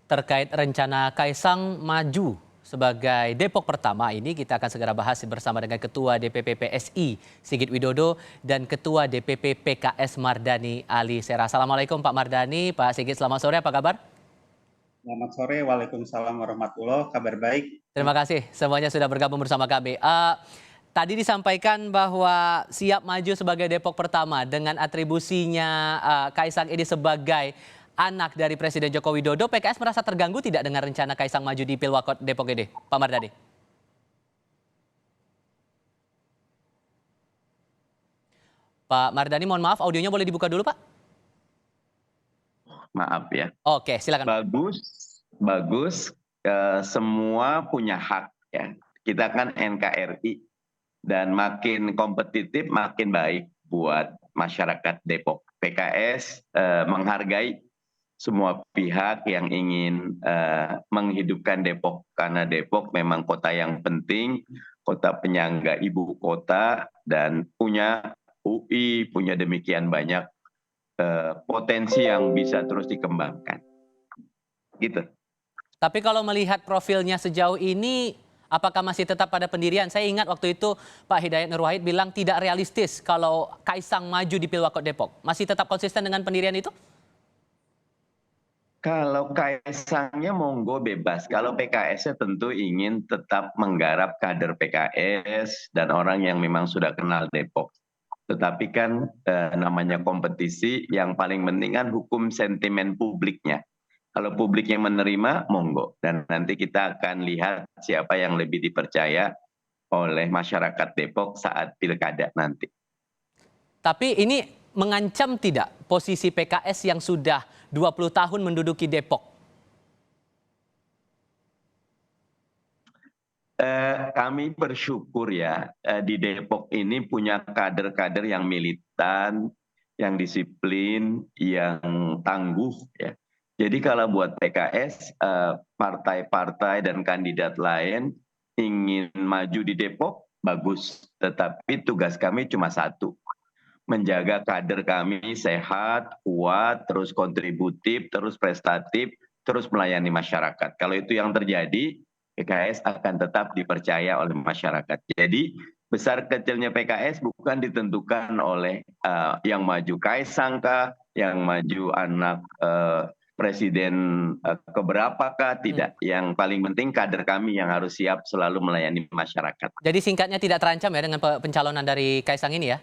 terkait rencana Kaisang maju sebagai Depok pertama ini kita akan segera bahas bersama dengan Ketua DPP PSI Sigit Widodo dan Ketua DPP PKS Mardani Alisera. Assalamualaikum Pak Mardani, Pak Sigit, selamat sore, apa kabar? Selamat sore, Waalaikumsalam warahmatullahi, kabar baik. Terima kasih semuanya sudah bergabung bersama kami. Tadi disampaikan bahwa siap maju sebagai Depok pertama dengan atribusinya Kaisang ini sebagai anak dari Presiden Joko Widodo. PKS merasa terganggu tidak dengan rencana Kaisang maju di Pilwakot Depok ini, Pak Mardani? Pak Mardani, mohon maaf, audionya boleh dibuka dulu, Pak? Maaf ya. Oke, silakan. Bagus. Semua punya hak ya. Kita kan NKRI dan makin kompetitif makin baik buat masyarakat Depok. PKS menghargai semua pihak yang ingin menghidupkan Depok karena Depok memang kota yang penting, kota penyangga ibu kota dan punya UI, punya demikian banyak potensi yang bisa terus dikembangkan. Gitu. Tapi kalau melihat profilnya sejauh ini, apakah masih tetap pada pendirian? Saya ingat waktu itu Pak Hidayat Nur Wahid bilang tidak realistis kalau Kaisang maju di Pilwakot Depok. Masih tetap konsisten dengan pendirian itu? Kalau Kaisangnya monggo bebas. Kalau PKS-nya tentu ingin tetap menggarap kader PKS dan orang yang memang sudah kenal Depok. Tetapi kan namanya kompetisi, yang paling penting kan hukum sentimen publiknya. Kalau publiknya menerima, monggo. Dan nanti kita akan lihat siapa yang lebih dipercaya oleh masyarakat Depok saat pilkada nanti. Tapi ini mengancam tidak posisi PKS yang sudah 20 tahun menduduki Depok? Kami bersyukur ya, di Depok ini punya kader-kader yang militan, yang disiplin, yang tangguh ya. Jadi kalau buat PKS, partai-partai dan kandidat lain ingin maju di Depok, bagus. Tetapi tugas kami cuma satu, menjaga kader kami sehat, kuat, terus kontributif, terus prestatif, terus melayani masyarakat. Kalau itu yang terjadi, PKS akan tetap dipercaya oleh masyarakat. Jadi besar kecilnya PKS bukan ditentukan oleh yang maju Kaisang kah, yang maju anak presiden keberapakah, tidak. Yang paling penting kader kami yang harus siap selalu melayani masyarakat. Jadi singkatnya tidak terancam ya dengan pencalonan dari Kaisang ini ya?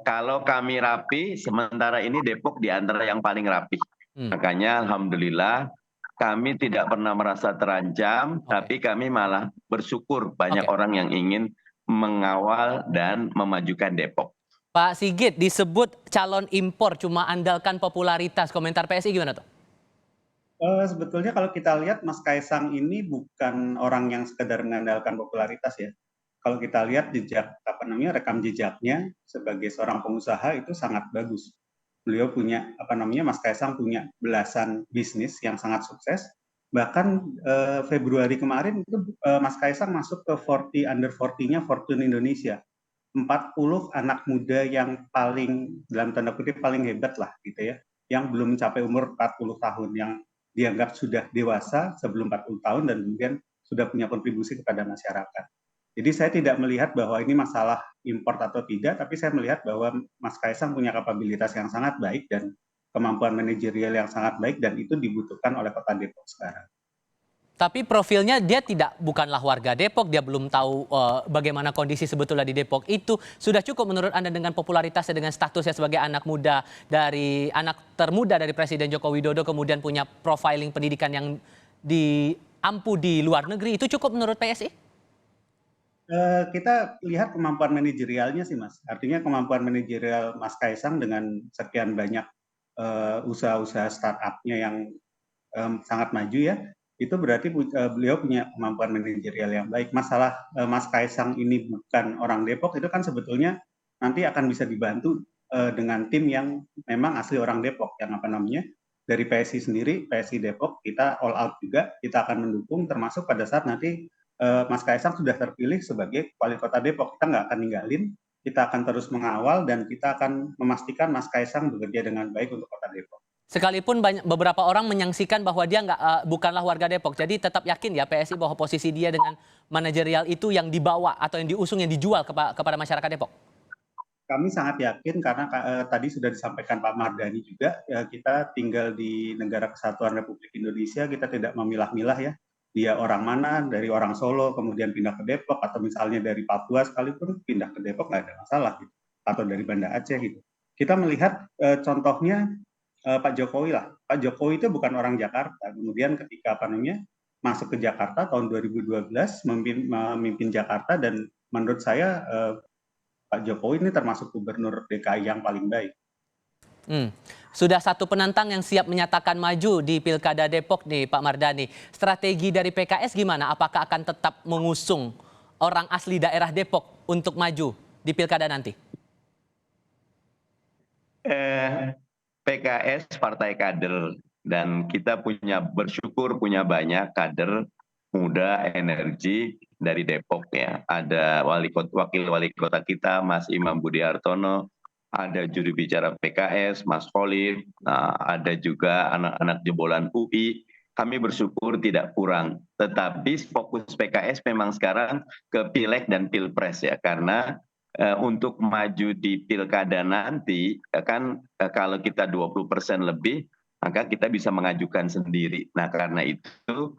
Kalau kami rapi, sementara ini Depok di antara yang paling rapi. Makanya alhamdulillah kami tidak pernah merasa terancam, tapi kami malah bersyukur banyak orang yang ingin mengawal dan memajukan Depok. Pak Sigit, disebut calon impor cuma andalkan popularitas. Komentar PSI gimana tuh? Sebetulnya kalau kita lihat Mas Kaisang ini bukan orang yang sekedar mengandalkan popularitas ya. Kalau kita lihat jejak rekam jejaknya sebagai seorang pengusaha itu sangat bagus. Beliau punya Mas Kaisang punya belasan bisnis yang sangat sukses. Bahkan Februari kemarin itu Mas Kaisang masuk ke 40 under 40-nya Fortune Indonesia. 40 anak muda yang paling dalam tanda kutip paling hebat lah gitu ya, yang belum mencapai umur 40 tahun, yang dianggap sudah dewasa sebelum 40 tahun dan kemudian sudah punya kontribusi kepada masyarakat. Jadi saya tidak melihat bahwa ini masalah import atau tidak, tapi saya melihat bahwa Mas Kaisang punya kapabilitas yang sangat baik dan kemampuan manajerial yang sangat baik, dan itu dibutuhkan oleh Kota Depok sekarang. Tapi profilnya dia bukanlah warga Depok, dia belum tahu bagaimana kondisi sebetulnya di Depok. Itu sudah cukup menurut Anda dengan popularitasnya, dengan statusnya sebagai anak termuda dari Presiden Joko Widodo, kemudian punya profiling pendidikan yang diampu di luar negeri, itu cukup menurut PSI? Kita lihat kemampuan manajerialnya sih Mas. Artinya kemampuan manajerial Mas Kaisang dengan sekian banyak usaha-usaha startup-nya yang sangat maju ya, itu berarti beliau punya kemampuan manajerial yang baik. Masalah Mas Kaisang ini bukan orang Depok, itu kan sebetulnya nanti akan bisa dibantu dengan tim yang memang asli orang Depok, yang dari PSI sendiri, PSI Depok, kita all out juga, kita akan mendukung, termasuk pada saat nanti Mas Kaisang sudah terpilih sebagai wali kota Depok. Kita nggak akan ninggalin, kita akan terus mengawal, dan kita akan memastikan Mas Kaisang bekerja dengan baik untuk kota Depok. Sekalipun beberapa orang menyaksikan bahwa dia bukanlah warga Depok. Jadi tetap yakin ya PSI bahwa posisi dia dengan manajerial itu yang dibawa atau yang diusung, yang dijual kepada masyarakat Depok. Kami sangat yakin karena tadi sudah disampaikan Pak Mardhani juga, ya, kita tinggal di Negara Kesatuan Republik Indonesia, kita tidak memilah-milah ya. Dia orang mana, dari orang Solo kemudian pindah ke Depok, atau misalnya dari Papua sekalipun pindah ke Depok nggak ada masalah gitu. Atau dari Banda Aceh gitu. Kita melihat contohnya Pak Jokowi lah. Pak Jokowi itu bukan orang Jakarta. Kemudian ketika masuk ke Jakarta tahun 2012 memimpin Jakarta, dan menurut saya Pak Jokowi ini termasuk gubernur DKI yang paling baik. Sudah satu penantang yang siap menyatakan maju di Pilkada Depok nih Pak Mardhani. Strategi dari PKS gimana? Apakah akan tetap mengusung orang asli daerah Depok untuk maju di Pilkada nanti? PKS partai kader, dan kita bersyukur punya banyak kader muda energi dari Depok ya. Ada wakil wali kota kita Mas Imam Budi Hartono, ada juru bicara PKS Mas Khalid, ada juga anak-anak jebolan UI. Kami bersyukur tidak kurang. Tetapi fokus PKS memang sekarang ke Pileg dan Pilpres ya, karena untuk maju di pilkada nanti kan kalau kita 20% lebih maka kita bisa mengajukan sendiri. Nah karena itu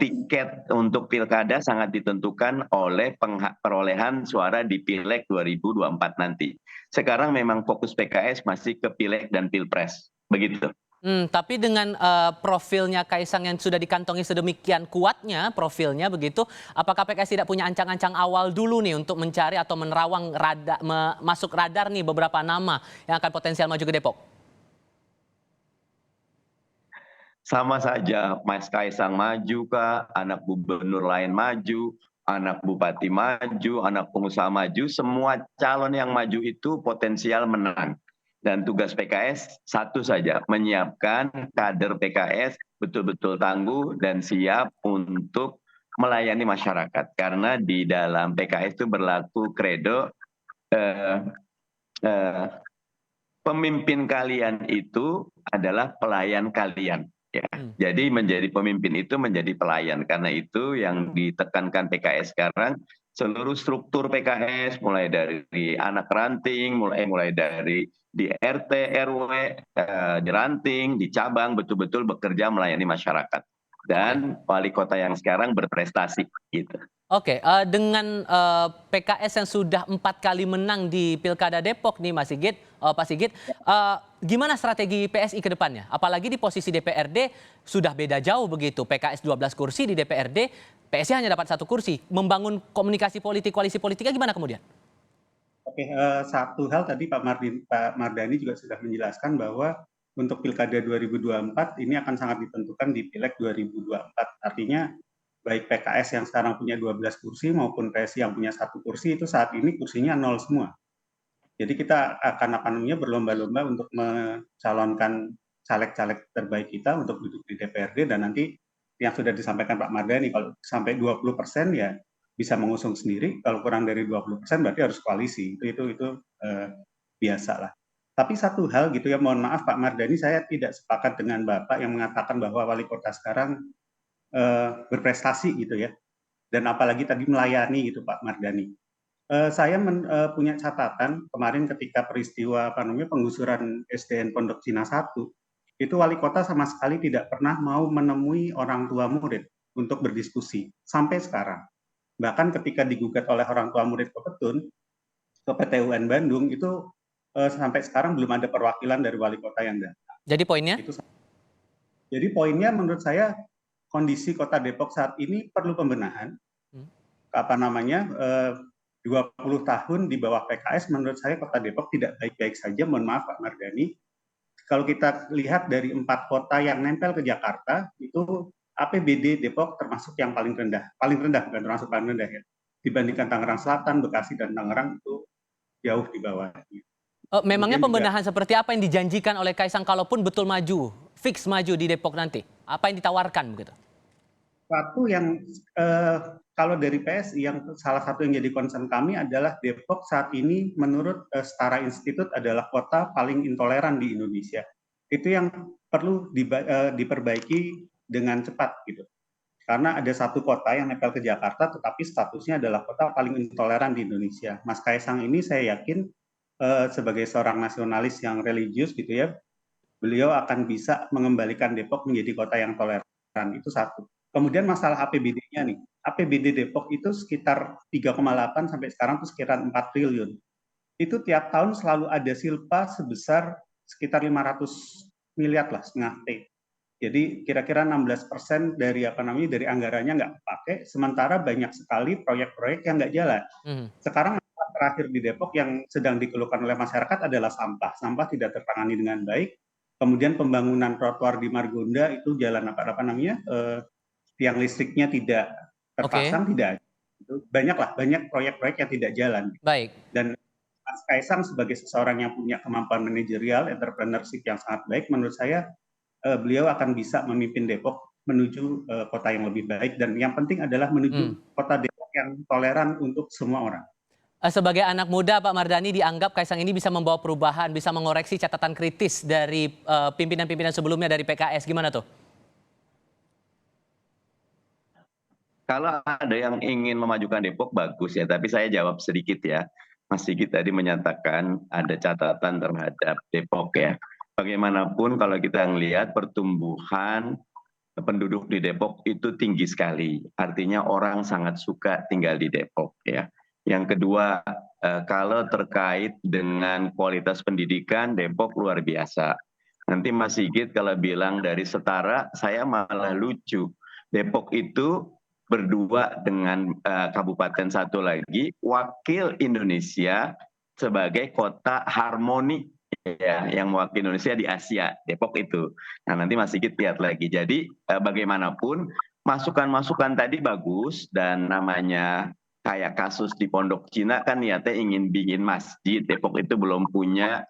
tiket untuk pilkada sangat ditentukan oleh perolehan suara di Pileg 2024 nanti. Sekarang memang fokus PKS masih ke Pileg dan Pilpres, begitu. Tapi dengan profilnya Kaisang yang sudah dikantongi sedemikian kuatnya profilnya begitu, apakah PKS tidak punya ancang-ancang awal dulu nih untuk mencari atau menerawang masuk radar nih beberapa nama yang akan potensial maju ke Depok? Sama saja, Mas Kaisang maju kah, anak gubernur lain maju, anak bupati maju, anak pengusaha maju, semua calon yang maju itu potensial menang. Dan tugas PKS satu saja, menyiapkan kader PKS betul-betul tangguh dan siap untuk melayani masyarakat. Karena di dalam PKS itu berlaku kredo, pemimpin kalian itu adalah pelayan kalian. Ya. Jadi menjadi pemimpin itu menjadi pelayan. Karena itu yang ditekankan PKS sekarang, seluruh struktur PKS mulai dari anak ranting, mulai dari di RT, RW, di ranting, di cabang betul-betul bekerja melayani masyarakat. Dan wali kota yang sekarang berprestasi gitu. Oke, dengan PKS yang sudah 4 kali menang di Pilkada Depok nih Mas Sigit, Pak Sigit, gimana strategi PSI ke depannya? Apalagi di posisi DPRD sudah beda jauh begitu, PKS 12 kursi di DPRD, PSI hanya dapat 1 kursi. Membangun komunikasi politik, koalisi politiknya gimana kemudian? Oke, satu hal tadi Pak Mardhani juga sudah menjelaskan bahwa untuk Pilkada 2024 ini akan sangat ditentukan di Pileg 2024. Artinya baik PKS yang sekarang punya 12 kursi maupun PSI yang punya 1 kursi itu saat ini kursinya 0 semua. Jadi kita akan berlomba-lomba untuk mencalonkan caleg-caleg terbaik kita untuk duduk di DPRD, dan nanti yang sudah disampaikan Pak Mardhani, kalau sampai 20% ya bisa mengusung sendiri, kalau kurang dari 20% berarti harus koalisi. Itu biasa lah. Tapi satu hal gitu ya, mohon maaf Pak Mardhani, saya tidak sepakat dengan Bapak yang mengatakan bahwa wali kota sekarang berprestasi gitu ya, dan apalagi tadi melayani gitu Pak Mardhani. Saya punya catatan kemarin ketika peristiwa penggusuran SDN Pondok Cina 1, itu wali kota sama sekali tidak pernah mau menemui orang tua murid untuk berdiskusi sampai sekarang. Bahkan ketika digugat oleh orang tua murid ke Petun, ke PT UN Bandung, itu sampai sekarang belum ada perwakilan dari wali kota yang datang. Jadi poinnya? Jadi poinnya menurut saya kondisi kota Depok saat ini perlu pembenahan. 20 tahun di bawah PKS, menurut saya kota Depok tidak baik-baik saja. Mohon maaf Pak Mardhani. Kalau kita lihat dari 4 kota yang nempel ke Jakarta, itu APBD Depok termasuk yang paling rendah bukan termasuk paling rendah ya. Dibandingkan Tangerang Selatan, Bekasi, dan Tangerang itu jauh di bawah. Memangnya pembenahan seperti apa yang dijanjikan oleh Kaisang kalaupun betul maju, fix maju di Depok nanti? Apa yang ditawarkan begitu? Satu yang kalau dari PSI yang salah satu yang jadi concern kami adalah Depok saat ini menurut Setara Institut adalah kota paling intoleran di Indonesia. itu yang perlu diperbaiki dengan cepat gitu. Karena ada satu kota yang nempel ke Jakarta, tetapi statusnya adalah kota paling intoleran di Indonesia. Mas Kaisang ini saya yakin sebagai seorang nasionalis yang religius gitu ya, beliau akan bisa mengembalikan Depok menjadi kota yang toleran. Itu satu. Kemudian masalah APBD-nya nih. APBD Depok itu sekitar 3,8 sampai sekarang itu sekitar 4 triliun. Itu tiap tahun selalu ada silpa sebesar sekitar 500 miliar lah, setengah T. Jadi kira-kira 16% dari dari anggarannya nggak pakai, sementara banyak sekali proyek-proyek yang nggak jalan. Sekarang terakhir di Depok yang sedang dikeluhkan oleh masyarakat adalah sampah. Sampah tidak tertangani dengan baik. Kemudian pembangunan trotoar di Margonda itu jalan tiang listriknya tidak terpasang, tidak ada. Banyak proyek-proyek yang tidak jalan. Baik. Dan Mas Kaisang sebagai seseorang yang punya kemampuan manajerial, entrepreneurship yang sangat baik, menurut saya beliau akan bisa memimpin Depok menuju kota yang lebih baik, dan yang penting adalah menuju kota Depok yang toleran untuk semua orang. Sebagai anak muda, Pak Mardhani, dianggap Kaisang ini bisa membawa perubahan, bisa mengoreksi catatan kritis dari pimpinan-pimpinan sebelumnya dari PKS. Gimana tuh? Kalau ada yang ingin memajukan Depok, bagus ya. Tapi saya jawab sedikit ya. Mas Sigit tadi menyatakan ada catatan terhadap Depok ya. Bagaimanapun kalau kita melihat pertumbuhan penduduk di Depok itu tinggi sekali. Artinya orang sangat suka tinggal di Depok ya. Yang kedua, kalau terkait dengan kualitas pendidikan, Depok luar biasa. Nanti Mas Sigit kalau bilang dari setara, saya malah lucu. Depok itu berdua dengan kabupaten satu lagi, wakil Indonesia sebagai kota harmoni ya, yang mewakili Indonesia di Asia, Depok itu. Nah nanti Mas Sigit lihat lagi. Jadi bagaimanapun masukan-masukan tadi bagus, dan namanya kayak kasus di Pondok Cina kan niatnya ingin bikin masjid. Depok itu belum punya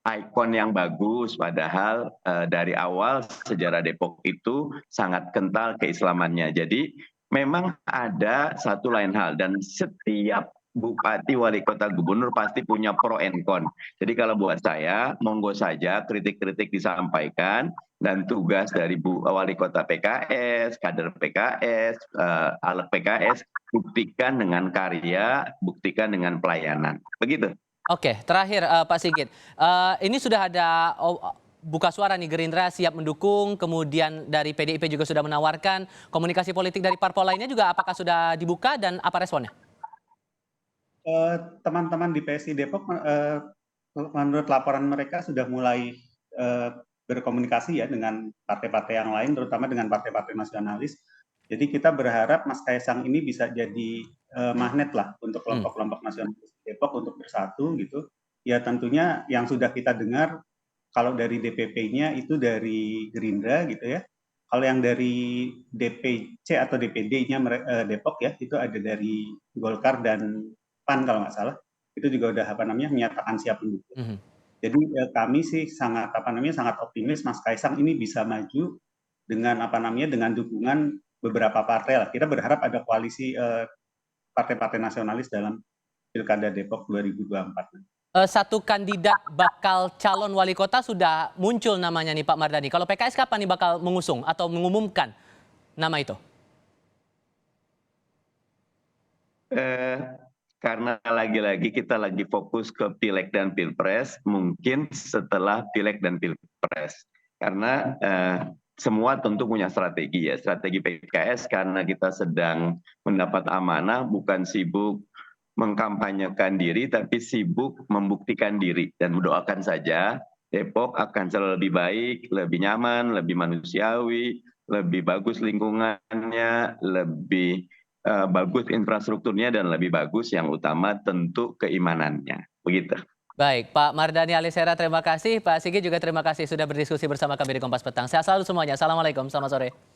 ikon yang bagus, padahal dari awal sejarah Depok itu sangat kental keislamannya. Jadi memang ada satu lain hal, dan setiap bupati, wali kota, gubernur pasti punya pro and con. Jadi kalau buat saya, monggo saja kritik-kritik disampaikan, dan tugas dari wali kota PKS, kader PKS, alat PKS, buktikan dengan karya, buktikan dengan pelayanan. Begitu. Oke, terakhir Pak Sigit, ini sudah ada buka suara nih, Gerindra siap mendukung, kemudian dari PDIP juga sudah menawarkan, komunikasi politik dari parpol lainnya juga apakah sudah dibuka dan apa responnya? Teman-teman di PSI Depok, menurut laporan mereka sudah mulai berkomunikasi ya dengan partai-partai yang lain, terutama dengan partai-partai nasionalis. Jadi kita berharap Mas Kaisang ini bisa jadi magnet lah untuk kelompok-kelompok nasionalis Depok untuk bersatu gitu. Ya tentunya yang sudah kita dengar, kalau dari DPP-nya itu dari Gerindra gitu ya. Kalau yang dari DPC atau DPD-nya Depok ya, itu ada dari Golkar dan PAN kalau nggak salah. Itu juga udah menyatakan siap mendukung. Jadi kami sih sangat optimis Mas Kaisang ini bisa maju dengan dengan dukungan beberapa partai lah. Kita berharap ada koalisi partai-partai nasionalis dalam Pilkada Depok 2024. Satu kandidat bakal calon wali kota sudah muncul namanya nih Pak Mardhani. Kalau PKS kapan nih bakal mengusung atau mengumumkan nama itu? Karena lagi-lagi kita lagi fokus ke Pileg dan Pilpres, mungkin setelah Pileg dan Pilpres. Karena semua tentu punya strategi ya. Strategi PKS karena kita sedang mendapat amanah, bukan sibuk mengkampanyekan diri, tapi sibuk membuktikan diri. Dan mendoakan saja Depok akan selalu lebih baik, lebih nyaman, lebih manusiawi, lebih bagus lingkungannya, lebih bagus infrastrukturnya, dan lebih bagus yang utama tentu keimanannya. Begitu. Baik, Pak Mardhani Alisera terima kasih. Pak Sigit juga terima kasih sudah berdiskusi bersama kami di Kompas Petang. Sehat selalu semuanya. Assalamualaikum, selamat sore.